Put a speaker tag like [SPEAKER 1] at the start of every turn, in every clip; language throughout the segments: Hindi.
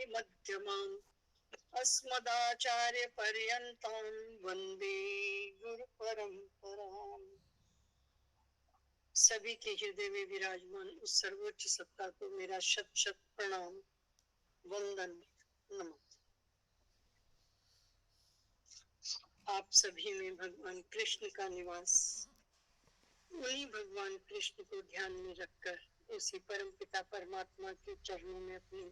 [SPEAKER 1] मध्यमाम् अस्मदाचार्य पर्यन्तां वंदे गुरु परंपराम्। सभी के हृदय में विराजमान उस सर्वोच्च सत्ता को मेरा शत शत प्रणाम, वंदन, नमः। आप सभी में भगवान कृष्ण का निवास, उन्हीं भगवान कृष्ण को ध्यान में रखकर उसी परम पिता परमात्मा के चरणों में अपने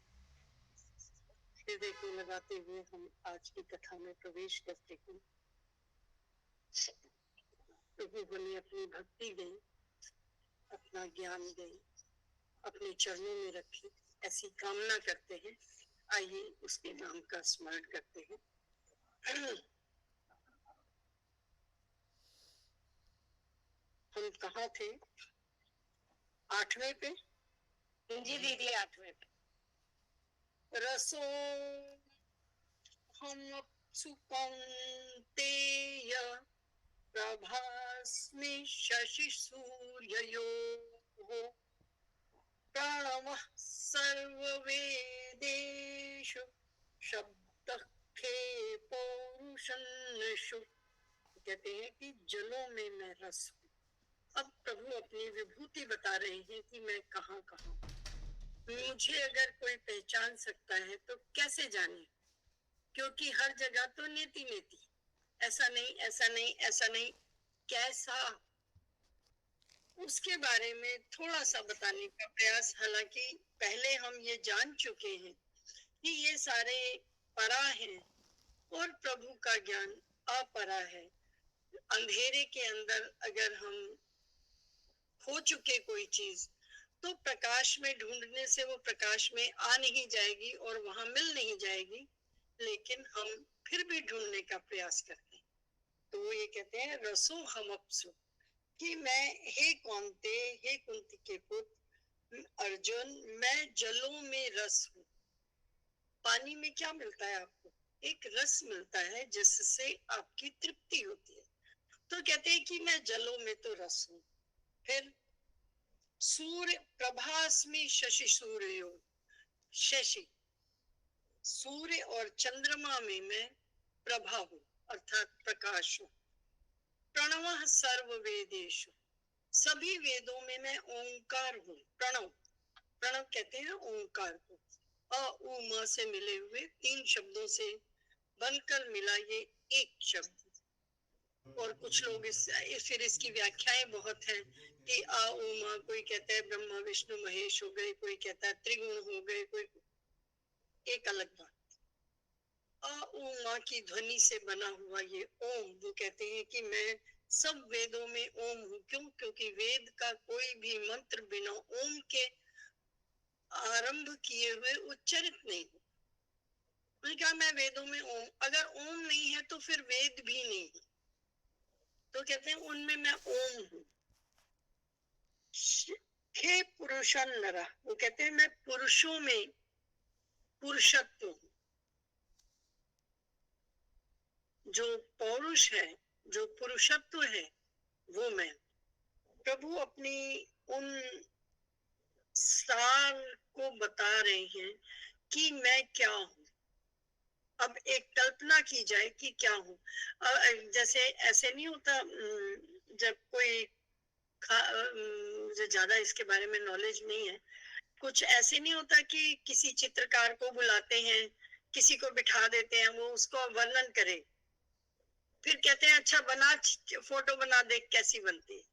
[SPEAKER 1] हृदय को लगाते हुए हम आज की कथा में प्रवेश करते हैं। प्रभु हमें अपनी भक्ति दें, अपना ज्ञान दें, अपने चरणों में रखें, ऐसी कामना करते हैं। आइए उसके नाम का स्मरण करते हैं। हम कहाँ थे? 8वें पे? जी दीदी 8वें पे। रसो हम सुकौन्तेय प्रभास्मि शशि सूर्ययोः प्रणवः सर्ववेदेषु शब्दः खे पौरुषन्नषु। कहते हैं कि जलों में मैं रस हूँ। अब प्रभु अपनी विभूति बता रहे हैं कि मैं कहाँ कहाँ। मुझे अगर कोई पहचान सकता है तो कैसे जाने, क्योंकि हर जगह तो नेति नेति, ऐसा नहीं ऐसा नहीं ऐसा नहीं, कैसा, उसके बारे में थोड़ा सा बताने का प्रयास। हालांकि पहले हम ये जान चुके हैं कि ये सारे परा हैं और प्रभु का ज्ञान अपरा है। अंधेरे के अंदर अगर हम हो चुके कोई चीज तो प्रकाश में ढूंढने से वो प्रकाश में आ नहीं जाएगी और वहां मिल नहीं जाएगी, लेकिन हम फिर भी ढूंढने का प्रयास करते हैं। तो वो ये कहते हैं रसो हम अपसु, कि मैं, हे कौन्ते, हे कुंती के पुत्र अर्जुन, मैं जलों में रस हूँ। पानी में क्या मिलता है आपको? एक रस मिलता है जिससे आपकी तृप्ति होती है। तो कहते हैं कि मैं जलों में तो रस हूँ। फिर सूर्य प्रभास्मि शशि सूर्यो, शशि सूर्य और चंद्रमा में मैं प्रभा हूँ अर्थात प्रकाश हूँ। प्रणवः सर्व वेदेषु, सभी वेदों में मैं ओंकार हूँ। प्रणव, प्रणव कहते हैं ओंकार को। अ उ म से मिले हुए 3 शब्दों से बनकर मिला ये एक शब्द। और कुछ लोग फिर इसकी व्याख्याएं बहुत हैं कि आ उ म, कोई कहता है ब्रह्मा विष्णु महेश हो गए, कोई कहता है त्रिगुण हो गए, कोई एक अलग बात। आ उ म की ध्वनि से बना हुआ ये ओम, वो कहते हैं कि मैं सब वेदों में ओम हूँ। क्यों? क्योंकि वेद का कोई भी मंत्र बिना ओम के आरंभ किए हुए उच्चरित नहीं हो। मैंने कहा मैं वेदों में ओम, अगर ओम नहीं है तो फिर वेद भी नहीं है। तो कहते हैं उनमें मैं ओम हूँ। हे पुरुषन नरा, वो कहते हैं मैं पुरुषों में पुरुषत्व हूँ। जो पौरुष है, जो पुरुषत्व है, वो मैं। प्रभु अपनी उन सार को बता रहे हैं कि मैं क्या हूँ। अब एक कल्पना की जाए कि क्या हूँ। जैसे ऐसे नहीं होता, जब कोई मुझे ज्यादा इसके बारे में नॉलेज नहीं है, कुछ ऐसे नहीं होता कि किसी चित्रकार को बुलाते हैं, किसी को बिठा देते हैं, वो उसको वर्णन करे, फिर कहते हैं अच्छा बना, फोटो बना, देख कैसी बनती है।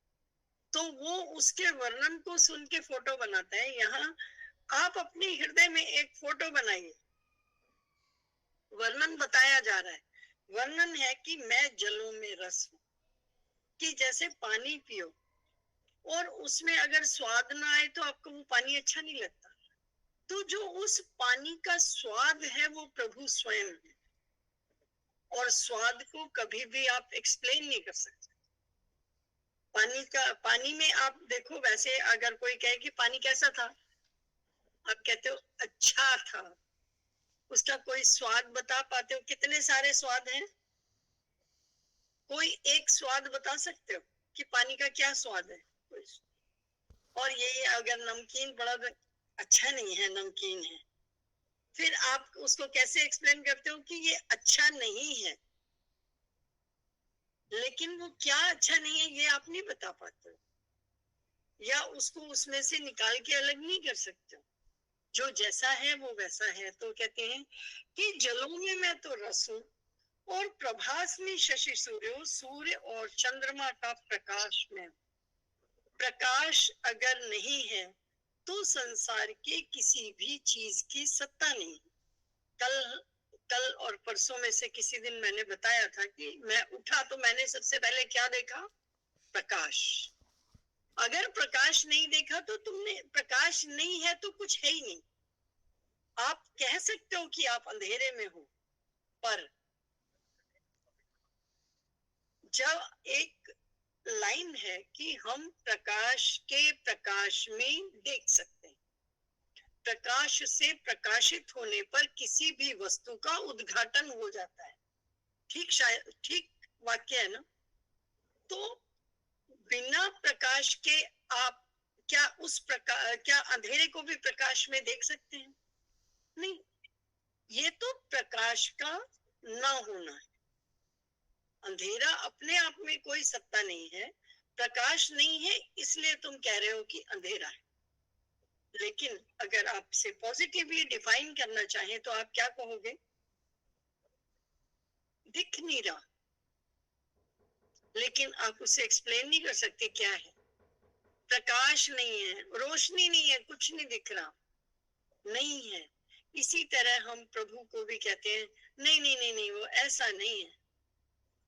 [SPEAKER 1] तो वो उसके वर्णन को सुन के फोटो बनाता है। यहाँ आप अपने हृदय में एक फोटो बनाइए। वर्णन बताया जा रहा है, वर्णन है कि मैं जलों में रस हूं। कि जैसे पानी पियो और उसमें अगर स्वाद ना आए तो आपको वो पानी अच्छा नहीं लगता। तो जो उस पानी का स्वाद है वो प्रभु स्वयं है, और स्वाद को कभी भी आप एक्सप्लेन नहीं कर सकते। पानी में आप देखो, वैसे अगर कोई कहे कि पानी कैसा था, आप कहते हो अच्छा था। उसका कोई स्वाद बता पाते हो? कितने सारे स्वाद हैं, कोई एक स्वाद बता सकते हो कि पानी का क्या स्वाद है? और ये अगर नमकीन बड़ा अच्छा नहीं है, नमकीन है, फिर आप उसको कैसे एक्सप्लेन करते हो कि ये अच्छा नहीं है, लेकिन वो क्या अच्छा नहीं है ये आप नहीं बता पाते हो, या उसको उसमें से निकाल के अलग नहीं कर सकते हो। जो जैसा है वो वैसा है। तो कहते हैं कि जलों में मैं तो रस हूं, और प्रभास में शशि सूर्य हूं, सूर्य और चंद्रमा का प्रकाश में। प्रकाश अगर नहीं है तो संसार के किसी भी चीज की सत्ता नहीं। कल कल और परसों में से किसी दिन मैंने बताया था कि मैं उठा तो मैंने सबसे पहले क्या देखा? प्रकाश। अगर प्रकाश नहीं देखा तो तुमने, प्रकाश नहीं है तो कुछ है ही नहीं। आप कह सकते हो कि आप अंधेरे में हो, पर जब एक लाइन है कि हम प्रकाश के प्रकाश में देख सकते हैं, प्रकाश से प्रकाशित होने पर किसी भी वस्तु का उद्घाटन हो जाता है। ठीक, शायद ठीक वाक्य है ना? तो बिना प्रकाश के आप क्या उस प्रकाश, क्या अंधेरे को भी प्रकाश में देख सकते हैं? नहीं। ये तो प्रकाश का ना होना है। अंधेरा अपने आप में कोई सत्ता नहीं है, प्रकाश नहीं है इसलिए तुम कह रहे हो कि अंधेरा है। लेकिन अगर आपसे पॉजिटिवली डिफाइन करना चाहें तो आप क्या कहोगे? दिख नहीं रहा, लेकिन आप उसे एक्सप्लेन नहीं कर सकते क्या है। प्रकाश नहीं है, रोशनी नहीं है, कुछ नहीं दिख रहा, नहीं है। इसी तरह हम प्रभु को भी कहते हैं नहीं नहीं नहीं नहीं, वो ऐसा नहीं है।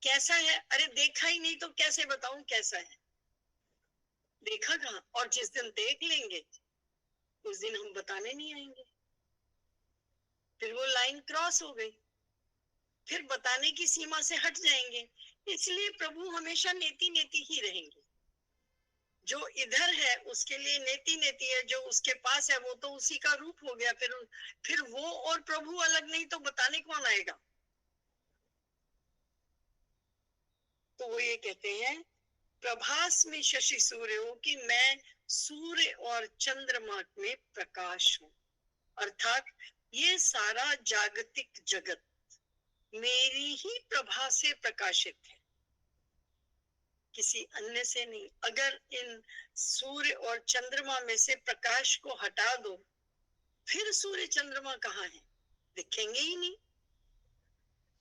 [SPEAKER 1] कैसा है? अरे देखा ही नहीं तो कैसे बताऊं कैसा है? देखा कहाँ? और जिस दिन देख लेंगे उस दिन हम बताने नहीं आएंगे, फिर वो लाइन क्रॉस हो गई, फिर बताने की सीमा से हट जाएंगे। इसलिए प्रभु हमेशा नेति नेति ही रहेंगे। जो इधर है उसके लिए नेति नेति है, जो उसके पास है वो तो उसी का रूप हो गया। फिर वो और प्रभु अलग नहीं तो बताने कौन आएगा? तो वो ये कहते हैं प्रभास में शशि सूर्य हो, कि मैं सूर्य और चंद्रमा में प्रकाश हूं। अर्थात ये सारा जागतिक जगत मेरी ही प्रभा से प्रकाशित है, किसी अन्य से नहीं। अगर इन सूर्य और चंद्रमा में से प्रकाश को हटा दो, फिर सूर्य चंद्रमा कहाँ है? दिखेंगे ही नहीं।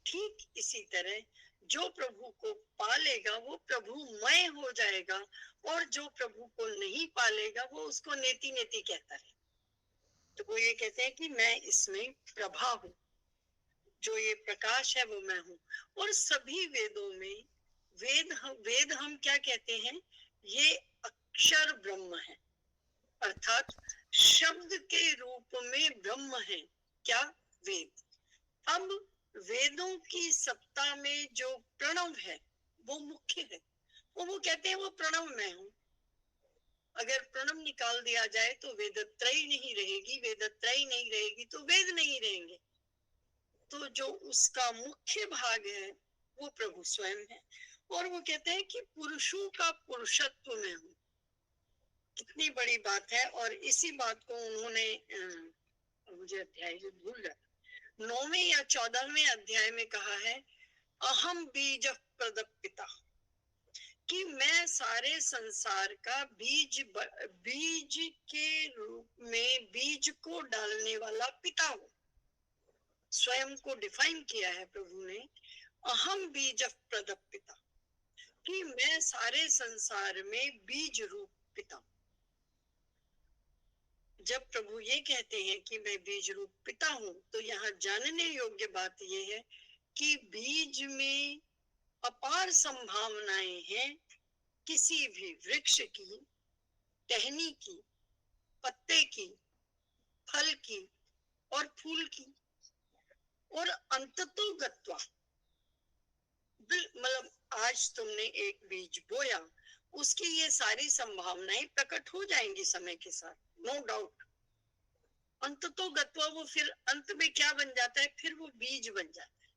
[SPEAKER 1] ठीक इसी तरह जो प्रभु को पालेगा वो प्रभुमय हो जाएगा, और जो प्रभु को नहीं पालेगा वो उसको नेति नेति कहता है। तो वो ये कहते हैं कि मैं इसमें प्रभा हूं, जो ये प्रकाश है वो मैं हूं। और सभी वेदों में वेद हम क्या कहते हैं? ये अक्षर ब्रह्म है, अर्थात शब्द के रूप में ब्रह्म है। क्या? वेद। अब वेदों की सत्ता में जो प्रणव है वो मुख्य है। वो कहते हैं वो प्रणव मैं हूं। अगर प्रणव निकाल दिया जाए तो वेदत्रयी नहीं रहेगी, वेदत्रयी नहीं रहेगी तो वेद नहीं रहेंगे। तो जो उसका मुख्य भाग है वो प्रभु स्वयं है। और वो कहते हैं कि पुरुषों का पुरुषत्व में हूं। कितनी बड़ी बात है। और इसी बात को उन्होंने मुझे अध्याय से भूल गया, 9वें या 14वें अध्याय में कहा है, अहम बीज प्रदपिता, कि मैं सारे संसार का बीज के रूप में बीज को डालने वाला पिता हूं। स्वयं को डिफाइन किया है प्रभु ने, अहम बीज प्रदपिता, कि मैं सारे संसार में बीज रूप पिता। जब प्रभु ये कहते हैं कि मैं बीज रूप पिता हूं, तो यहाँ जानने योग्य बात यह है कि बीज में अपार संभावनाएं हैं, किसी भी वृक्ष की, टहनी की, पत्ते की, फल की और फूल की। और अंततो गत्वा, मतलब आज तुमने एक बीज बोया, उसकी ये सारी संभावनाएं प्रकट हो जाएंगी समय के साथ, नो डाउट। अंततो गत्वा, वो फिर अंत में क्या बन जाता है? फिर वो बीज बन जाता है।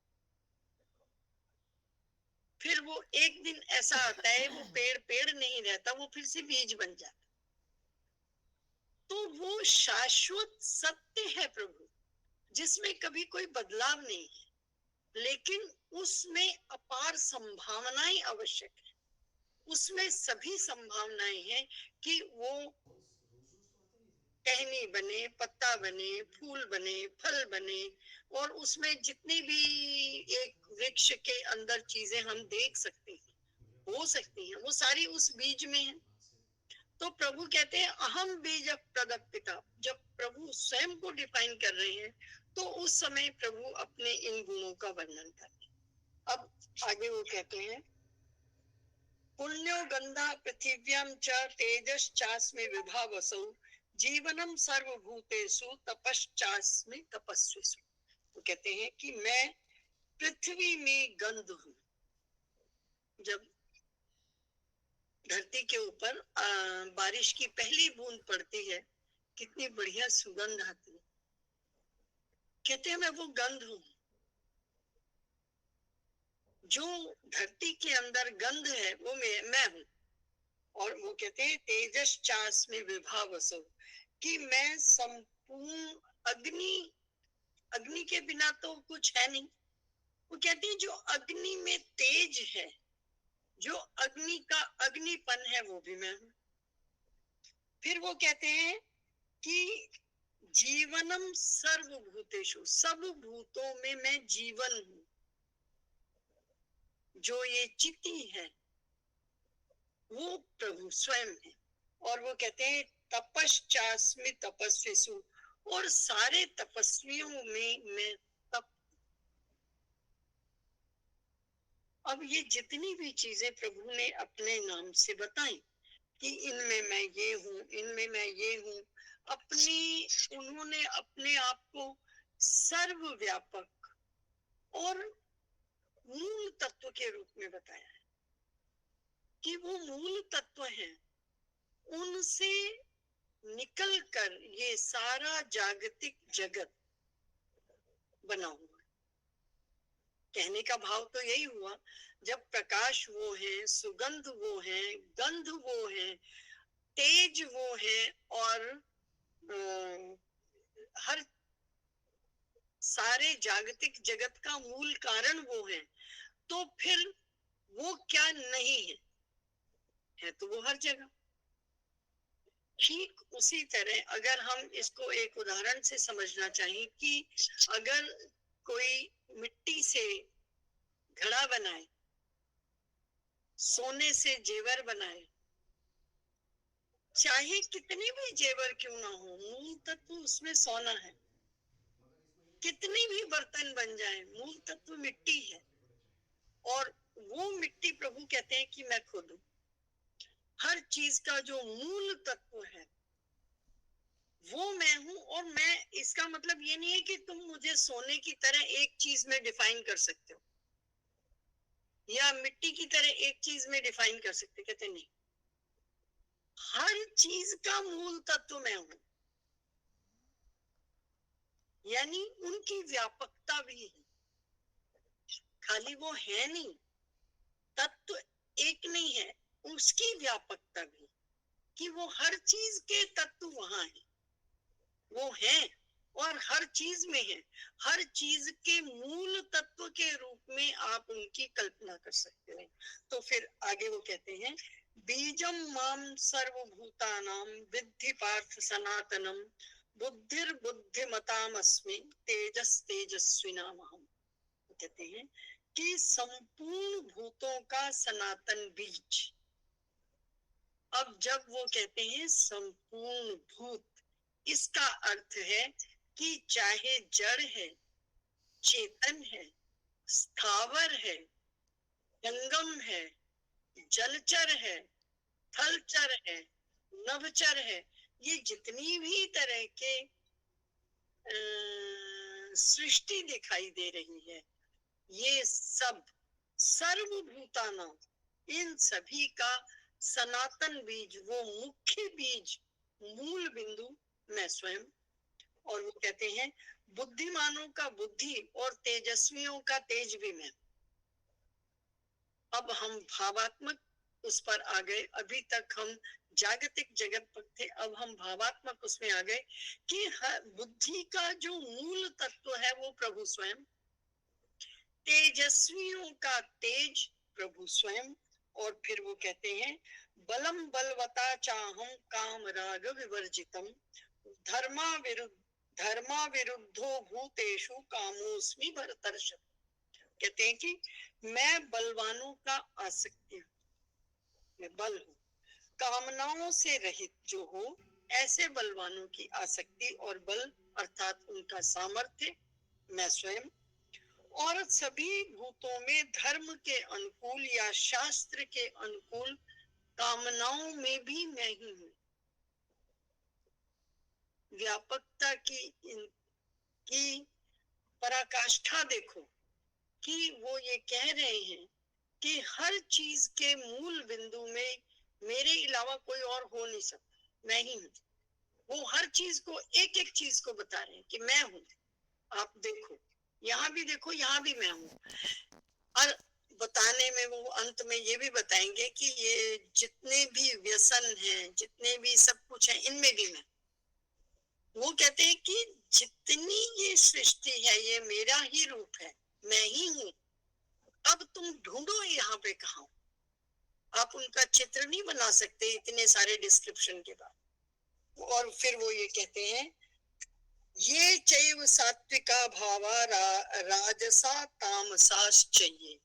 [SPEAKER 1] फिर वो एक दिन ऐसा आता है वो पेड़ नहीं रहता, वो फिर से बीज बन जाता है। तो वो शाश्वत सत्य है प्रभु, जिसमें कभी कोई बदलाव नहीं है, लेकिन उसमें अपार संभावनाएं आवश्यक है। उसमें सभी संभावनाएं हैं कि वो टहनी बने, पत्ता बने, फूल बने, फल बने, और उसमें जितनी भी एक वृक्ष के अंदर चीजें हम देख सकते हैं, हो सकती हैं, वो सारी उस बीज में है। तो प्रभु कहते हैं अहम बीज प्रदपिता। जब प्रभु स्वयं को डिफाइन कर रहे हैं तो उस समय प्रभु अपने इन गुणों का वर्णन कर रहे हैं। अब आगे वो कहते हैं पुण्यो गंधा पृथिव्याम च तेजश्चास्मि विभावसौ जीवनम सर्वभूतेषु तपश्चास्मि तपस्विषु। वो कहते हैं कि मैं पृथ्वी में गंध हूँ। जब धरती के ऊपर बारिश की पहली बूंद पड़ती है, कितनी बढ़िया सुगंध आती है। कहते हैं मैं वो गंध हूँ। जो धरती के अंदर गंध है वो मैं हूँ। और वो कहते हैं तेजस चास में विभावसो, कि मैं संपूर्ण अग्नि के बिना तो कुछ है नहीं। वो कहते हैं जो अग्नि में तेज है, जो अग्नि का अग्निपन है, वो भी मैं हूँ। फिर वो कहते हैं कि जीवनम सर्वभूतेषु, सब भूतों में मैं जीवन हूँ। जो ये चिति है वो प्रभु स्वयं है। और वो कहते हैं तपश्चास्मि तपस्विषु, और सारे तपस्वियों में मैं तप। अब ये जितनी भी चीजें प्रभु ने अपने नाम से बताई कि इनमें मैं ये हूँ, इनमें मैं ये हूँ, उन्होंने अपने आप को सर्वव्यापक और मूल तत्व के रूप में बताया है कि वो मूल तत्व हैं। उनसे निकलकर ये सारा जागतिक जगत बना हुआ। कहने का भाव तो यही हुआ, जब प्रकाश वो है, सुगंध वो है, गंध वो है, तेज वो है, और हर सारे जागतिक जगत का मूल कारण वो है, तो फिर वो क्या नहीं है तो वो हर जगह। ठीक उसी तरह अगर हम इसको एक उदाहरण से समझना चाहें कि अगर कोई मिट्टी से घड़ा बनाए, सोने से जेवर बनाए, चाहे कितने भी जेवर क्यों ना हो, मूल तत्व उसमें सोना है। कितने भी बर्तन बन जाए, मूल तत्व मिट्टी है। और वो मिट्टी प्रभु कहते हैं कि मैं खुद हूँ। हर चीज का जो मूल तत्व है वो मैं हूँ। और मैं, इसका मतलब ये नहीं है कि तुम मुझे सोने की तरह एक चीज में डिफाइन कर सकते हो या मिट्टी की तरह एक चीज में डिफाइन कर सकते। कहते नहीं, हर चीज का मूल तत्व मैं हूँ। यानी उनकी व्यापकता भी है, खाली वो है नहीं, तत्व एक नहीं है, उसकी व्यापकता भी, कि वो हर चीज के तत्व वहां है, वो है और हर चीज में है। हर चीज के मूल तत्व के रूप में आप उनकी कल्पना कर सकते हैं। तो फिर आगे वो कहते हैं बीजम माम सर्वभूतानां विद्धि पार्थ सनातनम बुद्धिर बुद्धिमतामस्मि तेजस तेजस्विनामहम्। कहते हैं कि संपूर्ण भूतों का सनातन बीज। अब जब वो कहते हैं संपूर्ण भूत, इसका अर्थ है कि चाहे जड़ है, चेतन है, स्थावर है, जंगम है, जलचर है, थलचर है, नभचर है, ये जितनी भी तरह के सृष्टि दिखाई दे रही है, ये सब सर्वभूताना, इन सभी का सनातन बीज, वो मुख्य बीज, मूल बिंदु मैं स्वयं। और वो कहते हैं बुद्धिमानों का बुद्धि और तेजस्वियों का तेज भी मैं। अब हम भावात्मक उस पर आ गए। अभी तक हम जागतिक जगत पर थे, अब हम भावात्मक उसमें आ गए कि बुद्धि का जो मूल तत्व है वो प्रभु स्वयं, तेजस्वियों का तेज प्रभु स्वयं, और फिर वो कहते हैं बलम बलवता चाहम काम राग विवर्जितम धर्मा विरुद्धो भूतेषु कामोस्मि भरतर्षभ। कहते हैं कि मैं बलवानों का आसक्ति हूँ, मैं बल हूँ, कामनाओं से रहित जो हो ऐसे बलवानों की आसक्ति और बल अर्थात उनका सामर्थ्य मैं स्वयं, और सभी भूतों में धर्म के अनुकूल या शास्त्र के अनुकूल कामनाओं में भी मैं ही हूँ। व्यापकता की पराकाष्ठा देखो कि वो ये कह रहे हैं कि हर चीज के मूल बिंदु में मेरे अलावा कोई और हो नहीं सकता, मैं ही हूँ। वो हर चीज को एक एक चीज को बता रहे हैं कि मैं हूँ। आप देखो, यहाँ भी देखो, यहाँ भी मैं हूँ। और बताने में वो अंत में ये भी बताएंगे कि ये जितने भी व्यसन हैं, जितने भी सब कुछ है, इनमें भी मैं। वो कहते हैं कि जितनी ये सृष्टि है ये मेरा ही रूप है, मैं ही हूँ। अब तुम ढूंढो यहाँ पे कहा, आप उनका चित्र नहीं बना सकते इतने सारे डिस्क्रिप्शन के बाद। और फिर वो ये कहते हैं ये चैव सात्विका भावा राजसा तामसाश्चैये।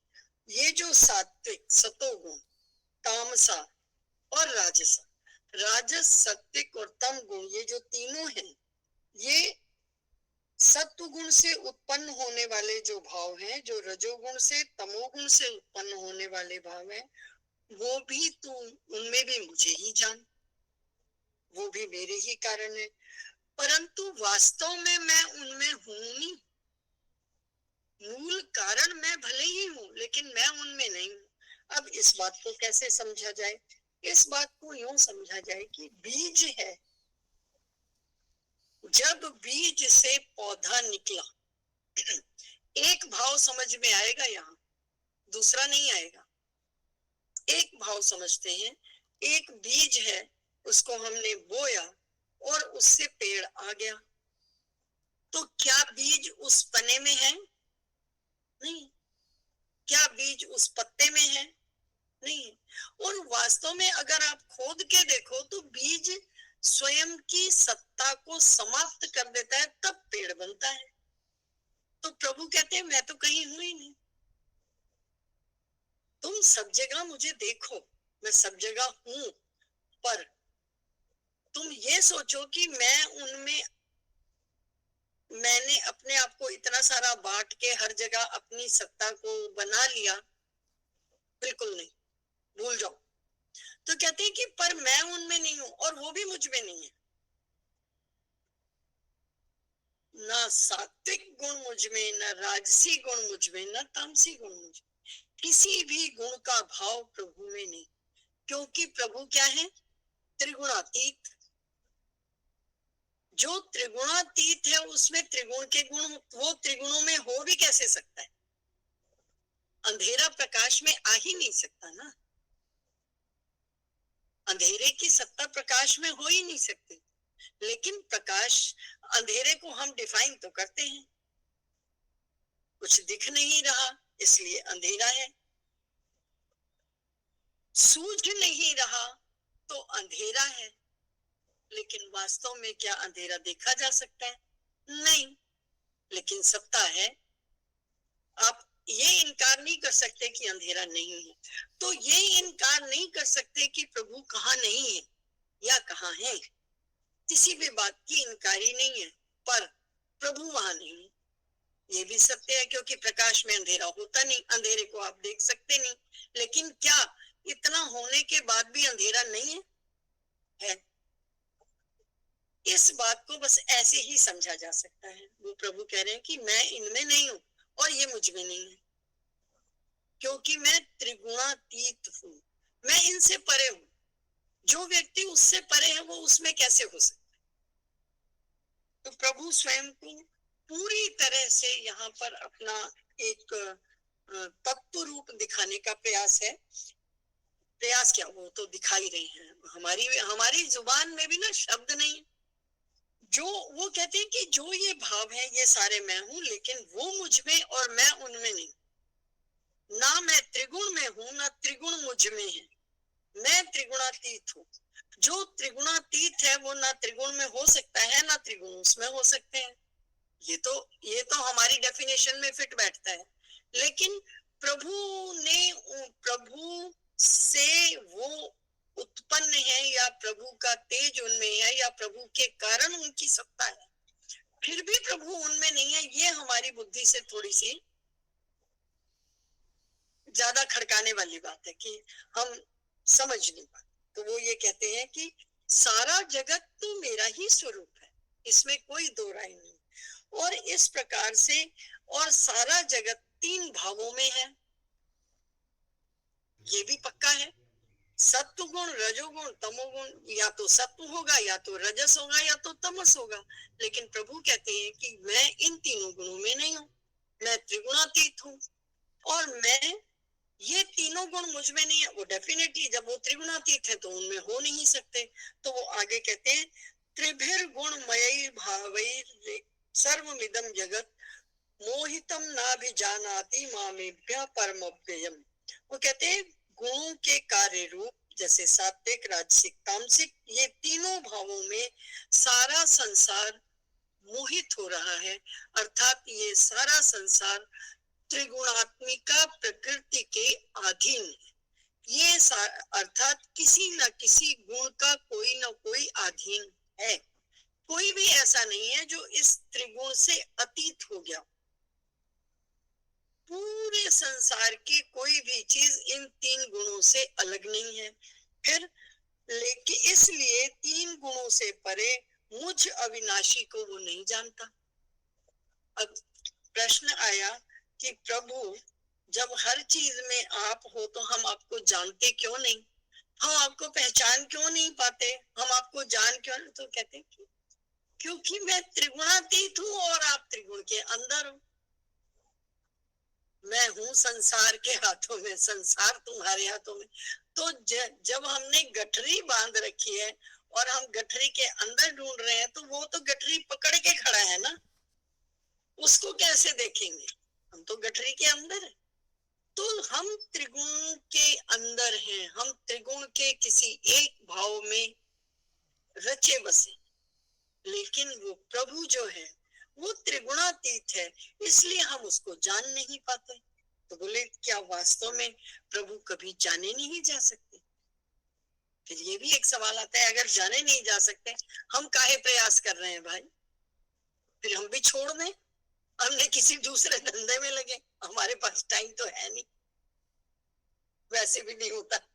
[SPEAKER 1] ये जो सात्विक सतोगुण, तामसा और राजसा, राजस सात्विक और तम गुण, ये जो तीनों हैं, ये सत्व गुण से उत्पन्न होने वाले जो भाव हैं, जो रजोगुण से तमोगुण से उत्पन्न होने वाले भाव हैं, वो भी तू उनमें भी मुझे ही जान, वो भी मेरे ही कारण है। परंतु वास्तव में मैं उनमें हूं नहीं। मूल कारण मैं भले ही हूँ लेकिन मैं उनमें नहीं हूँ। अब इस बात को कैसे समझा जाए? इस बात को यूं समझा जाए कि बीज है, जब बीज से पौधा निकला, एक भाव समझ में आएगा, यहाँ दूसरा नहीं आएगा। एक भाव समझते हैं, एक बीज है, उसको हमने बोया और उससे पेड़ आ गया। तो क्या बीज उस तने में है? नहीं। क्या बीज उस पत्ते में है? नहीं। और वास्तव में अगर आप खोद के देखो तो बीज स्वयं की सत्ता को समाप्त कर देता है, तब पेड़ बनता है। तो प्रभु कहते हैं मैं तो कहीं हूं ही नहीं, तुम सब जगह मुझे देखो, मैं सब जगह हूं, पर तुम ये सोचो कि मैं उनमें, मैंने अपने आप को इतना सारा बांट के हर जगह अपनी सत्ता को बना लिया, बिल्कुल नहीं, भूल जाओ। तो कहते हैं कि पर मैं उनमें नहीं हूं और वो भी मुझ में नहीं है। ना सात्विक गुण मुझ में, न राजसी गुण मुझ में, न तामसी गुण मुझ में, किसी भी गुण का भाव प्रभु में नहीं। क्योंकि प्रभु क्या है? त्रिगुणातीत। जो त्रिगुणातीत है उसमें त्रिगुण के गुण, वो त्रिगुणों में हो भी कैसे सकता है? अंधेरा प्रकाश में आ ही नहीं सकता ना, अंधेरे की सत्ता प्रकाश में हो ही नहीं सकती। लेकिन प्रकाश, अंधेरे को हम डिफाइन तो करते हैं, कुछ दिख नहीं रहा इसलिए अंधेरा है, सूझ नहीं रहा तो अंधेरा है। लेकिन वास्तव में क्या अंधेरा देखा जा सकता है? नहीं। लेकिन सत्ता है। आप ये इनकार नहीं कर सकते कि अंधेरा नहीं है, तो ये इनकार नहीं कर सकते कि प्रभु कहाँ नहीं है या कहाँ है। किसी भी बात की इनकारी नहीं है, पर प्रभु वहां नहीं है, ये भी सत्य है। क्योंकि प्रकाश में अंधेरा होता नहीं, अंधेरे को आप देख सकते नहीं। लेकिन क्या इतना होने के बाद भी अंधेरा नहीं है? है। इस बात को बस ऐसे ही समझा जा सकता है। वो प्रभु कह रहे हैं कि मैं इनमें नहीं हूं और ये मुझ में नहीं है, क्योंकि मैं त्रिगुणातीत हूं, मैं इनसे परे हूं। जो व्यक्ति उससे परे है वो उसमें कैसे हो सकता है? तो प्रभु स्वयं को पूरी तरह से यहाँ पर अपना एक तत्व रूप दिखाने का प्रयास है। प्रयास क्या, वो तो दिखाई रही है। हमारी जुबान में भी ना शब्द नहीं है। जो वो कहते हैं कि जो ये भाव है ये सारे मैं हूं, लेकिन वो मुझ में और मैं उनमें नहीं। ना मैं त्रिगुण में हूं, ना त्रिगुण मुझ में है। मैं त्रिगुणातीत हूँ। जो त्रिगुणातीत है वो ना त्रिगुण में हो सकता है ना त्रिगुण उसमें हो सकते हैं। ये तो हमारी डेफिनेशन में फिट बैठता है। लेकिन प्रभु से वो उत्पन्न है, या प्रभु का तेज उनमें है, या प्रभु के कारण उनकी सत्ता है, फिर भी प्रभु उनमें नहीं है। ये हमारी बुद्धि से थोड़ी सी ज्यादा खड़काने वाली बात है कि हम समझ नहीं पाते। तो वो ये कहते हैं कि सारा जगत तो मेरा ही स्वरूप है, इसमें कोई दो राय नहीं। और इस प्रकार से, और सारा जगत तीन भावों में है, ये भी पक्का है। सत्व गुण, रजोगुण, तमोगुण, या तो सत्व होगा, या तो रजस होगा, या तो तमस होगा। लेकिन प्रभु कहते हैं कि मैं इन तीनों गुणों में नहीं हूँ, मैं त्रिगुणातीत हूँ। और मैं, ये तीनों गुण मुझ में नहीं है। वो डेफिनेटली जब वो त्रिगुणातीत है तो उनमें हो नहीं सकते। तो वो आगे कहते हैं, त्रिभिर गुण मय भावैर सर्वमिदं जगत मोहितम नाभिजानाति मामेभ्यः परमव्ययम्। वो कहते हैं गुणों के कार्य रूप, जैसे सात्विक, राजसिक, तामसिक, ये तीनों भावों में सारा संसार मोहित हो रहा है। अर्थात ये सारा संसार त्रिगुणात्मिका प्रकृति के अधीन है। ये अर्थात किसी न किसी गुण का कोई न कोई अधीन है। कोई भी ऐसा नहीं है जो इस त्रिगुण से अतीत हो गया। पूरे संसार की कोई भी चीज इन तीन गुणों से अलग नहीं है। फिर लेकिन इसलिए तीन गुणों से परे मुझ अविनाशी को वो नहीं जानता। अब प्रश्न आया कि प्रभु, जब हर चीज में आप हो तो हम आपको जानते क्यों नहीं, हम आपको पहचान क्यों नहीं पाते, हम आपको जान क्यों नहीं? तो कहते हैं क्योंकि मैं त्रिगुणातीत हूँ और आप त्रिगुण के अंदर हो। मैं हूँ संसार के हाथों में, संसार तुम्हारे हाथों में। तो जब हमने गठरी बांध रखी है और हम गठरी के अंदर ढूंढ रहे हैं, तो वो तो गठरी पकड़ के खड़ा है ना, उसको कैसे देखेंगे? हम तो गठरी के अंदर है। तो हम त्रिगुण के अंदर हैं, हम त्रिगुण के किसी एक भाव में रचे बसे। लेकिन वो प्रभु जो है वो त्रिगुणातीत है, इसलिए हम उसको जान नहीं पाते। तो बोले क्या वास्तव में प्रभु कभी जाने नहीं जा सकते? फिर ये भी एक सवाल आता है, अगर जाने नहीं जा सकते, हम काहे प्रयास कर रहे हैं भाई? फिर हम भी छोड़ दें, हमने किसी दूसरे धंधे में लगे, हमारे पास टाइम तो है नहीं, वैसे भी नहीं होता।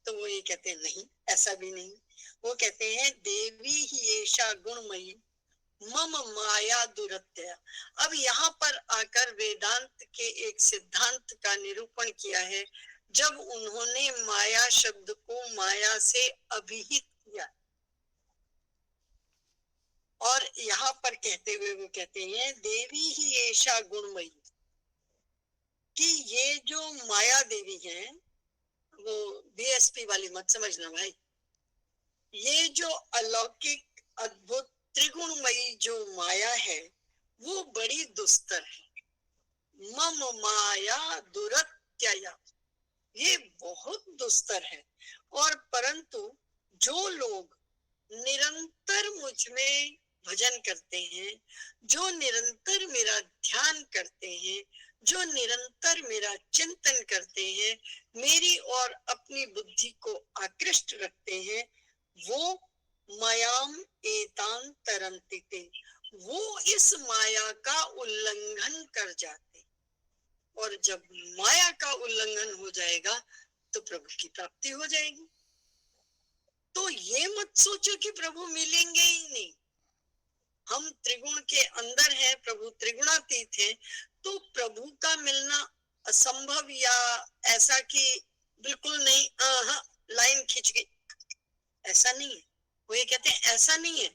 [SPEAKER 1] तो वो ये कहते हैं नहीं, ऐसा भी नहीं। वो कहते हैं देवी ही ऐशा गुणमयी मम माया दुरत्या। अब यहाँ पर आकर वेदांत के एक सिद्धांत का निरूपण किया है, जब उन्होंने माया शब्द को माया से अभिहित किया। और यहाँ पर कहते हुए वो कहते हैं देवी ही ऐशा गुणमयी, कि ये जो माया देवी है, वो बीएसपी वाली मत समझना भाई, ये जो अलौकिक अद्भुत त्रिगुणमयी जो माया है वो बड़ी दुस्तर है। मम माया दुरत्यया, ये बहुत दुस्तर है। और परंतु जो लोग निरंतर मुझ में भजन करते हैं, जो निरंतर मेरा ध्यान करते हैं, जो निरंतर मेरा चिंतन करते हैं, मेरी और अपनी बुद्धि को आकृष्ट रखते हैं, वो मायाम एतां तरन्ति, वो इस माया का उल्लंघन कर जाते। और जब माया का उल्लंघन हो जाएगा तो प्रभु की प्राप्ति हो जाएगी। तो ये मत सोचो कि प्रभु मिलेंगे ही नहीं। हम त्रिगुण के अंदर हैं, प्रभु त्रिगुणातीत है, तो प्रभु का मिलना असंभव, या ऐसा कि बिल्कुल नहीं, लाइन खींच गई, ऐसा नहीं है। वो ये कहते हैं ऐसा नहीं है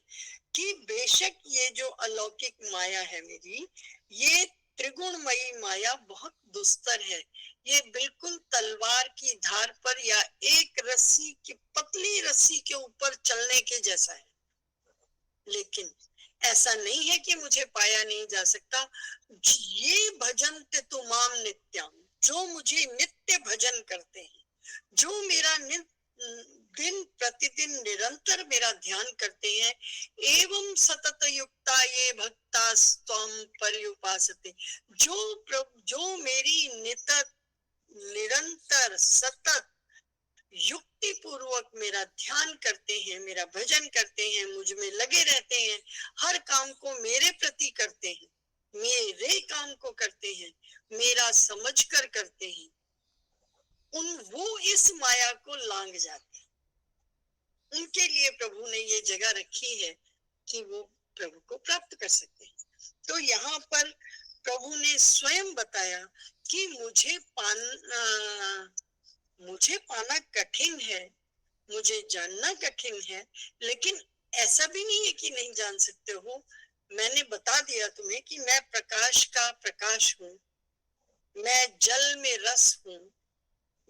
[SPEAKER 1] कि बेशक ये जो अलौकिक माया है मेरी, ये त्रिगुणमयी माया बहुत दुस्तर है। ये बिल्कुल तलवार की धार पर या एक रस्सी की, पतली रस्सी के ऊपर चलने के जैसा है। लेकिन ऐसा नहीं है कि मुझे पाया नहीं जा सकता। ये भजन तुमाम नित्याम, जो मुझे नित्य भजन करते हैं, जो मेरा दिन प्रतिदिन निरंतर मेरा ध्यान करते हैं, एवं सतत युक्ता ये भक्ता स्वम पर्युपासते, जो मेरी निरंतर सतत युक्ति पूर्वक मेरा ध्यान करते हैं, मेरा भजन करते हैं, मुझ में लगे रहते हैं, हर काम को मेरे प्रति करते हैं, मेरे काम को करते हैं, मेरा समझकर करते हैं, वो इस माया को लांग जाते हैं। उनके लिए प्रभु ने ये जगह रखी है कि वो प्रभु को प्राप्त कर सकते हैं। तो यहाँ पर प्रभु ने स्वयं बताया कि मुझे पाना कठिन है, मुझे जानना कठिन है, लेकिन ऐसा भी नहीं है कि नहीं जान सकते हो। मैंने बता दिया तुम्हें कि मैं प्रकाश का प्रकाश हूँ, मैं जल में रस हूँ,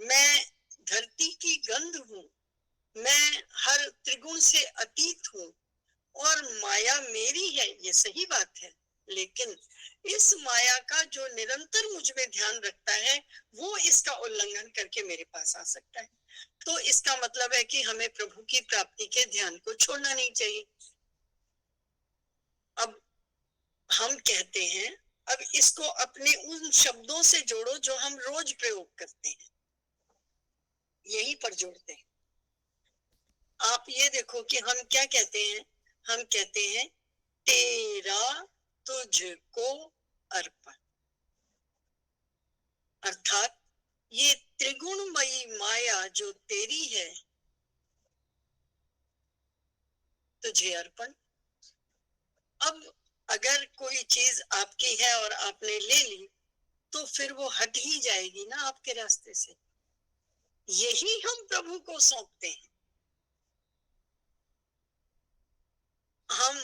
[SPEAKER 1] मैं धरती की गंध हूँ, मैं हर त्रिगुण से अतीत हूँ और माया मेरी है, ये सही बात है। लेकिन इस माया का जो निरंतर मुझ में ध्यान रखता है, वो इसका उल्लंघन करके मेरे पास आ सकता है। तो इसका मतलब है कि हमें प्रभु की प्राप्ति के ध्यान को छोड़ना नहीं चाहिए। अब हम कहते हैं, अब इसको अपने उन शब्दों से जोड़ो जो हम रोज प्रयोग करते हैं, यहीं पर जोड़ते हैं। आप ये देखो कि हम क्या कहते हैं, हम कहते हैं तेरा तुझको अर्पण, अर्थात ये त्रिगुणमयी माया जो तेरी है, तुझे अर्पण। अब अगर कोई चीज आपकी है और आपने ले ली, तो फिर वो हट ही जाएगी ना आपके रास्ते से। यही हम प्रभु को सौंपते हैं। हम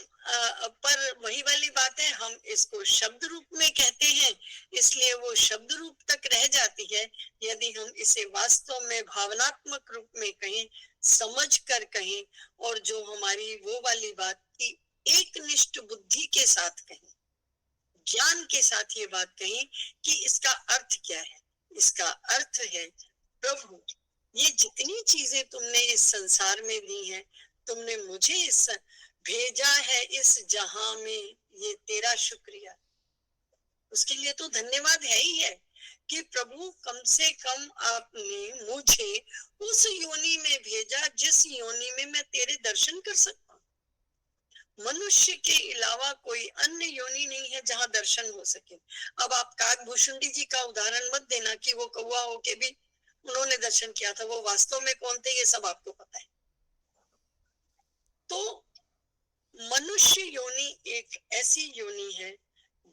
[SPEAKER 1] पर वही वाली बात है, हम इसको शब्द रूप में कहते हैं, इसलिए वो शब्द रूप तक रह जाती है। यदि हम इसे वास्तव में भावनात्मक रूप में कहें, समझ कर कहें, और जो हमारी वो वाली बात की एक निष्ठ बुद्धि के साथ कहें, ज्ञान के साथ ये बात कहें कि इसका अर्थ क्या है। इसका अर्थ है, प्रभु ये जितनी चीजें तुमने इस संसार में दी हैं, तुमने मुझे इस भेजा है इस जहां में, ये तेरा शुक्रिया। उसके लिए तो धन्यवाद है ही है कि प्रभु कम से कम आपने मुझे उस योनि में भेजा जिस योनि में मैं तेरे दर्शन कर सकता हूँ। मनुष्य के अलावा कोई अन्य योनि नहीं है जहां दर्शन हो सके। अब आप काकभूषुंडी जी का उदाहरण मत देना कि वो कौवा होके भी उन्होंने दर्शन किया था, वो वास्तव में कौन थे ये सब आपको पता है। तो मनुष्य योनि एक ऐसी योनि है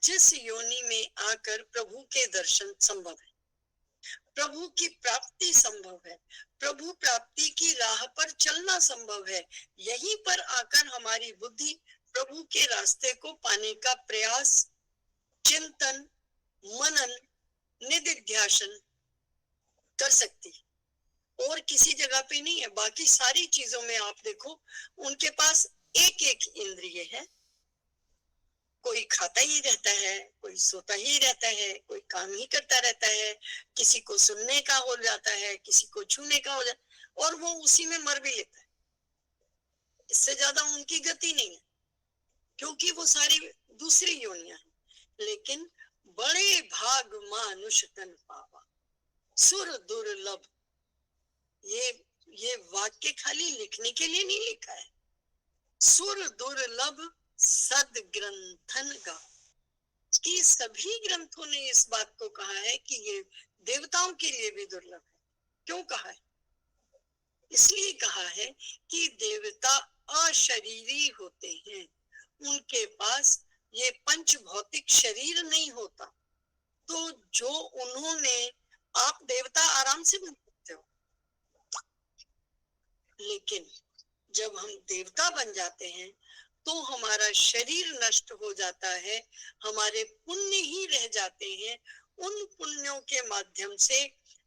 [SPEAKER 1] जिस योनि में आकर प्रभु के दर्शन संभव है, प्रभु की प्राप्ति संभव है, प्रभु प्राप्ति की राह पर चलना संभव है। यहीं पर आकर हमारी बुद्धि प्रभु के रास्ते को पाने का प्रयास, चिंतन, मनन, निदिध्यासन कर सकती, और किसी जगह पे नहीं है। बाकी सारी चीजों में आप देखो, उनके पास एक एक इंद्रिय है। कोई खाता ही रहता है, कोई सोता ही रहता है, कोई काम ही करता रहता है, किसी को सुनने का हो जाता है, किसी को छूने का हो जाता है, और वो उसी में मर भी लेता है। इससे ज्यादा उनकी गति नहीं है, क्योंकि वो सारी दूसरी योनियां हैं। लेकिन बड़े भाग मानुष तन पावा, सुर दुर्लभ, ये वाक्य खाली लिखने के लिए नहीं लिखा है। सुर दुर्लभ सद ग्रंथन का, कि सभी ग्रंथों ने इस बात को कहा है कि ये देवताओं के लिए भी दुर्लभ है। क्यों कहा है? इसलिए कहा है कि देवता अशरीरी होते हैं, उनके पास ये पंच भौतिक शरीर नहीं होता। तो जो उन्होंने, आप देवता आराम से बन सकते हो, लेकिन जब हम देवता बन जाते हैं तो हमारा शरीर नष्ट हो जाता है, हमारे पुण्य ही रह जाते हैं। उन पुण्यों के माध्यम से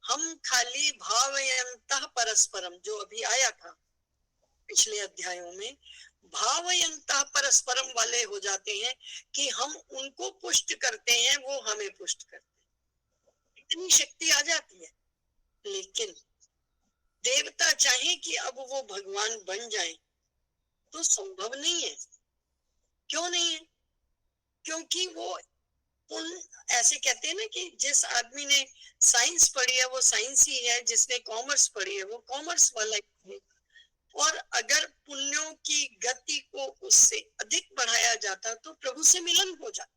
[SPEAKER 1] हम खाली भावयन्तः परस्परम, जो अभी आया था पिछले अध्यायों में, भावयन्तः परस्परम वाले हो जाते हैं कि हम उनको पुष्ट करते हैं, वो हमें पुष्ट करते हैं। इतनी शक्ति आ जाती है। लेकिन देवता चाहे कि अब वो भगवान बन जाए तो संभव नहीं है। क्यों नहीं है? क्योंकि वो उन, ऐसे कहते हैं ना कि जिस आदमी ने साइंस पढ़ी है वो साइंस ही है, जिसने कॉमर्स पढ़ी है वो कॉमर्स वाला ही है। और अगर पुण्यों की गति को उससे अधिक बढ़ाया जाता तो प्रभु से मिलन हो जाता।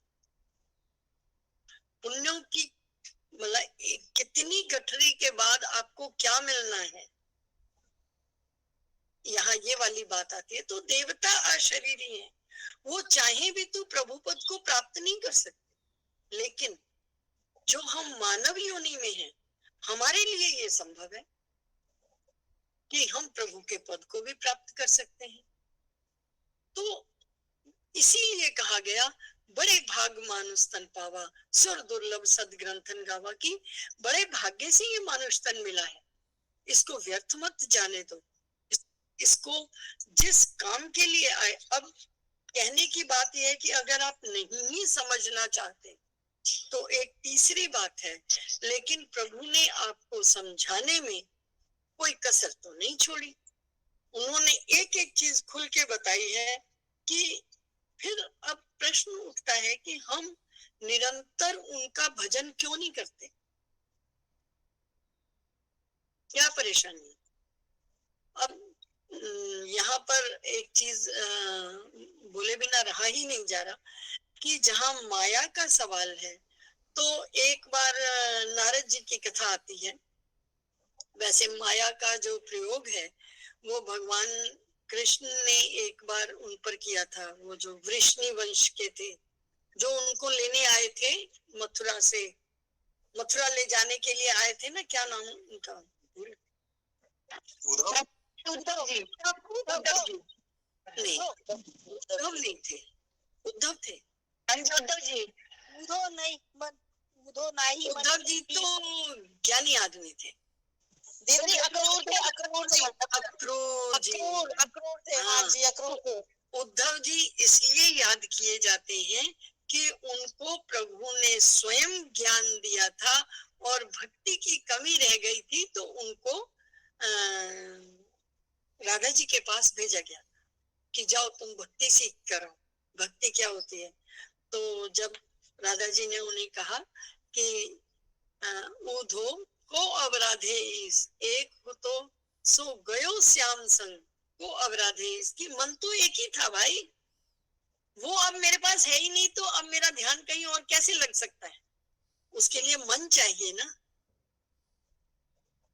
[SPEAKER 1] पुण्यों की मतलब कितनी गठरी के बाद आपको क्या मिलना है, यहाँ ये वाली बात आती है। तो देवता अशरीरी है, वो चाहे भी तो प्रभु पद को प्राप्त नहीं कर सकते। लेकिन जो हम मानव योनि में हैं, हमारे लिए ये संभव है कि हम प्रभु के पद को भी प्राप्त कर सकते हैं। तो इसीलिए कहा गया, बड़े भाग मानुष तन पावा, सुर दुर्लभ सदग्रंथन गावा, की बड़े भाग्य से ये मानुष तन मिला है, इसको व्यर्थ मत जाने दो, इसको जिस काम के लिए आए। अब कहने की बात यह है कि अगर आप नहीं ही समझना चाहते तो एक तीसरी बात है, लेकिन प्रभु ने आपको समझाने में कोई कसर तो नहीं छोड़ी। उन्होंने एक एक चीज खुल के बताई है कि फिर अब प्रश्न उठता है कि हम निरंतर उनका भजन क्यों नहीं करते, क्या परेशानी। अब यहाँ पर एक चीज बोले बिना रहा ही नहीं जा रहा कि जहाँ माया का सवाल है तो एक बार नारद जी की कथा आती है। वैसे माया का जो प्रयोग है वो भगवान कृष्ण ने एक बार उन पर किया था। वो जो वृष्णि वंश के थे, जो उनको लेने आए थे मथुरा से, मथुरा ले जाने के लिए आए थे ना, क्या नाम उनका, उद्धव जी। उद्धव जी नहीं, उद्धव नहीं थे, उद्धव थे। उद्धव जी, उद्धव जी तो ज्ञानी आदमी थे। उद्धव जी इसलिए याद किए जाते हैं कि उनको प्रभु ने स्वयं ज्ञान दिया था और भक्ति की कमी रह गई थी, तो उनको राधा जी के पास भेजा गया कि जाओ तुम भक्ति सीख करो, भक्ति क्या होती है। तो जब राधा जी ने उन्हें कहा कि ऊधो को अवराधे एक हो तो सो गयो श्याम संग को अवराधे, इसकी मन तो एक ही था भाई, वो अब मेरे पास है ही नहीं, तो अब मेरा ध्यान कहीं और कैसे लग सकता है। उसके लिए मन चाहिए ना,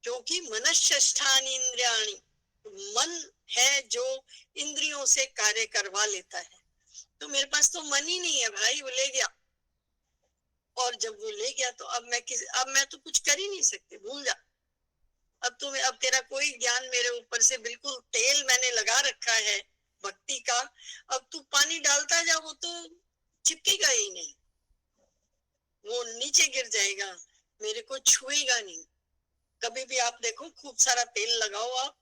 [SPEAKER 1] क्योंकि मनश्चष्ठानि इंद्रियाणि, मन है जो इंद्रियों से कार्य करवा लेता है। तो मेरे पास तो मन ही नहीं है भाई, वो ले गया। और जब वो ले गया तो अब मैं तो कुछ कर ही नहीं सकती, भूल जा। अब तेरा कोई ज्ञान मेरे ऊपर से, बिल्कुल तेल मैंने लगा रखा है भक्ति का, अब तू पानी डालता जा, वो तो चिपकेगा ही नहीं, वो नीचे गिर जाएगा, मेरे को छुएगा नहीं। कभी भी आप देखो, खूब सारा तेल लगाओ, आप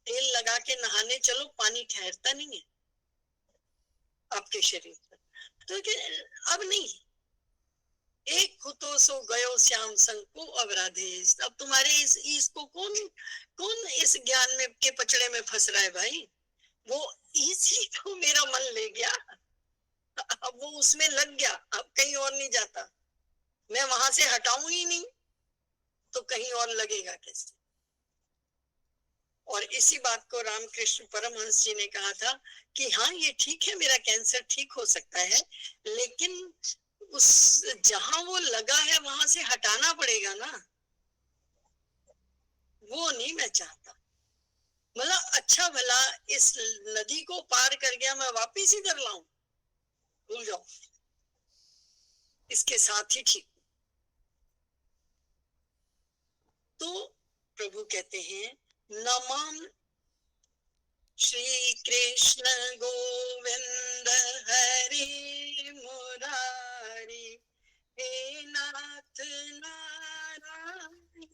[SPEAKER 1] तेल लगा के नहाने चलो, पानी ठहरता नहीं है आपके शरीर पर। तो अब नहीं, एक खुतो सो गयो श्याम संग को अवराधे। अब तुम्हारे इस को कौन इस ज्ञान में के पचड़े में फंस रहा है भाई। वो इसी तो मेरा मन ले गया, अब वो उसमें लग गया, अब कहीं और नहीं जाता, मैं वहां से हटाऊं ही नहीं तो कहीं और लगेगा कैसे। और इसी बात को रामकृष्ण परमहंस जी ने कहा था कि हाँ ये ठीक है, मेरा कैंसर ठीक हो सकता है, लेकिन उस जहां वो लगा है वहां से हटाना पड़ेगा ना, वो नहीं मैं चाहता। मतलब अच्छा भला इस नदी को पार कर गया, मैं वापिस इधर लाऊं, भूल जाओ, इसके साथ ही ठीक। तो प्रभु कहते हैं नमाम श्री कृष्ण गोविंद हरि मुरारी, हे नाथ नारायण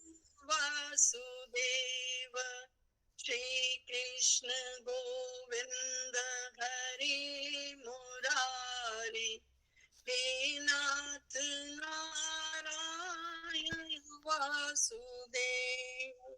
[SPEAKER 1] वासुदेव। श्री कृष्ण गोविंद हरि मुरारी, हे नाथ नारायण वासुदेव।